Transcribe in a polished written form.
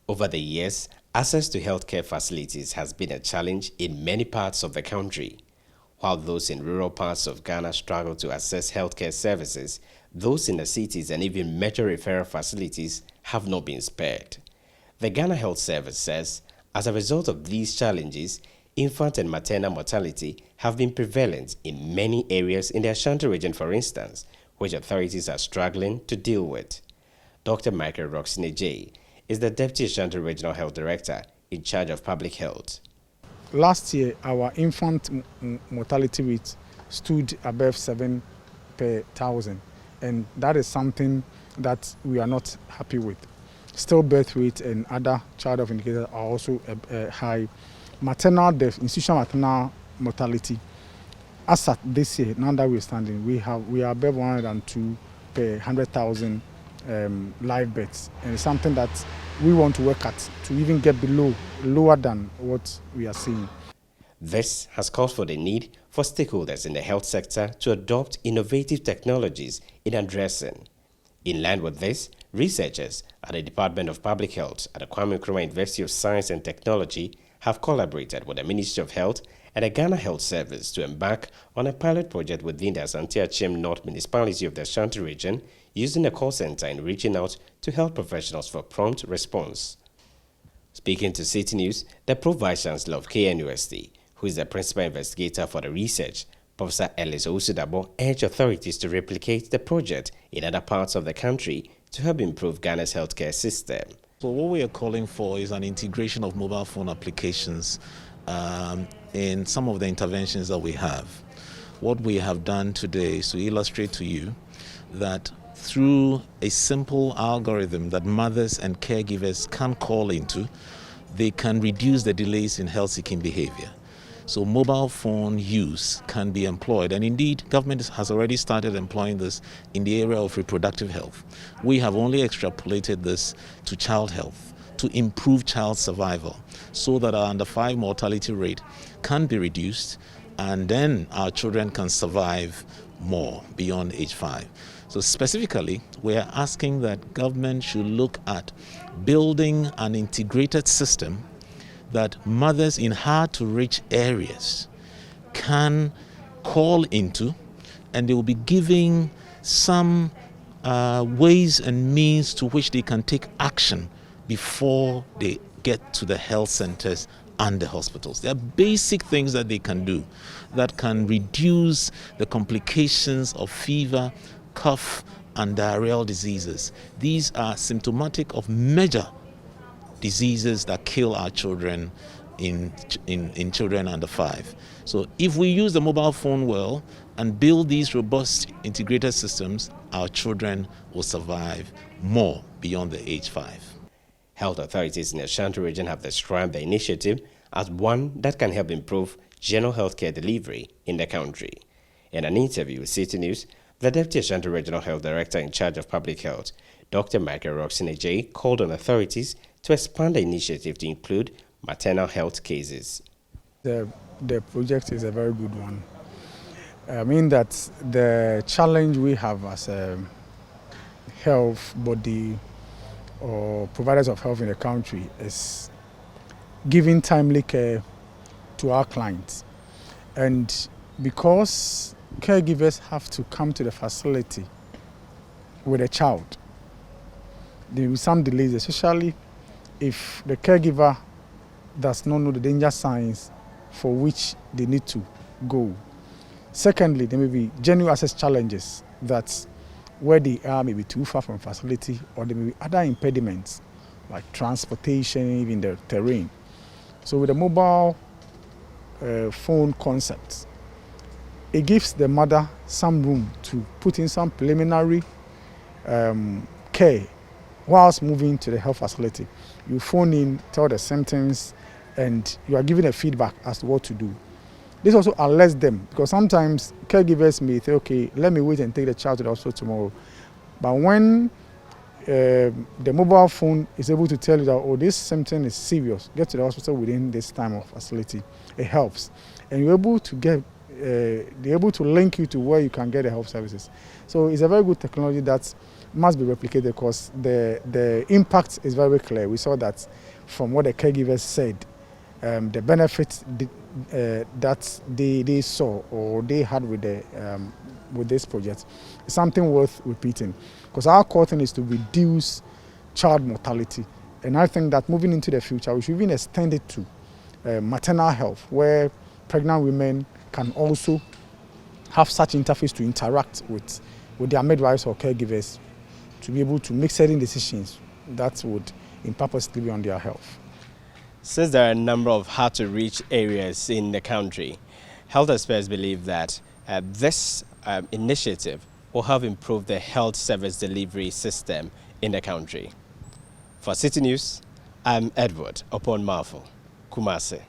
Over the years, access to healthcare facilities has been a challenge in many parts of the country. While those in rural parts of Ghana struggle to access healthcare services, those in the cities and even major referral facilities have not been spared. The Ghana Health Service says, as a result of these challenges, infant and maternal mortality have been prevalent in many areas in the Ashanti region, for instance, which authorities are struggling to deal with. Dr. Michael Roxine J. is the Deputy Ashanti Regional Health Director in charge of public health. Last year, our infant mortality rate stood above 7 per 1,000, and that is something that we are not happy with. Stillbirth rate and other child health indicators are also high. Maternal death, institutional maternal mortality, as at this year, now that we're standing, we are above 102 per 100,000 live births, and it's something that we want to work at to even get lower than what we are seeing. This has called for the need for stakeholders in the health sector to adopt innovative technologies in addressing. In line with this, researchers at the Department of Public Health at the Kwame Nkrumah University of Science and Technology have collaborated with the Ministry of Health and the Ghana Health Service to embark on a pilot project within the Asante-Achem North Municipality of the Ashanti region, using a call center and reaching out to health professionals for prompt response. Speaking to Citi News, the Pro-Vice Chancellor of KNUST, who is the principal investigator for the research, Professor Ellis Osudabo, urged authorities to replicate the project in other parts of the country to help improve Ghana's healthcare system. So what we are calling for is an integration of mobile phone applications in some of the interventions that we have. What we have done today is to illustrate to you that through a simple algorithm that mothers and caregivers can call into, they can reduce the delays in health-seeking behavior. So mobile phone use can be employed, and indeed government has already started employing this in the area of reproductive health. We have only extrapolated this to child health to improve child survival so that our under 5 mortality rate can be reduced, and then our children can survive more beyond age 5. So specifically, we are asking that government should look at building an integrated system that mothers in hard-to-reach areas can call into, and they will be giving some ways and means to which they can take action before they get to the health centers and the hospitals. There are basic things that they can do that can reduce the complications of fever, cough, and diarrheal diseases. These are symptomatic of major diseases that kill our children in children under 5. So if we use the mobile phone well and build these robust integrated systems, our children will survive more beyond the age 5. Health authorities in the Ashanti region have described the initiative as one that can help improve general healthcare delivery in the country. In an interview with Citi News, the Deputy Ashanti Regional Health Director in charge of public health, Dr. Michael Roxine J., called on authorities to expand the initiative to include maternal health cases. The project is a very good one. I mean that the challenge we have as a health body or providers of health in the country is giving timely care to our clients. And because caregivers have to come to the facility with a child, there will be some delays, especially if the caregiver does not know the danger signs for which they need to go. Secondly, there may be genuine access challenges that where they are may be too far from facility, or there may be other impediments like transportation, even the terrain. So with the mobile phone concept, it gives the mother some room to put in some preliminary care whilst moving to the health facility. You phone in, tell the symptoms, and you are given a feedback as to what to do. This also alerts them, because sometimes caregivers may say, okay, let me wait and take the child to the hospital tomorrow. But when the mobile phone is able to tell you that, oh, this symptom is serious, get to the hospital within this time of facility, it helps. And you're able to they're able to link you to where you can get the health services. So it's a very good technology that must be replicated because the impact is very clear. We saw that from what the caregivers said, the benefits that they saw or they had with this project is something worth repeating, because our core thing is to reduce child mortality. And I think that moving into the future, we should even extend it to maternal health, where pregnant women can also have such interface to interact with their midwives or caregivers to be able to make certain decisions that would impact positively on their health. Since there are a number of hard-to-reach areas in the country, health experts believe that this initiative will help improve the health service delivery system in the country. For Citi News, I'm Edward Upon Marvel, Kumasi.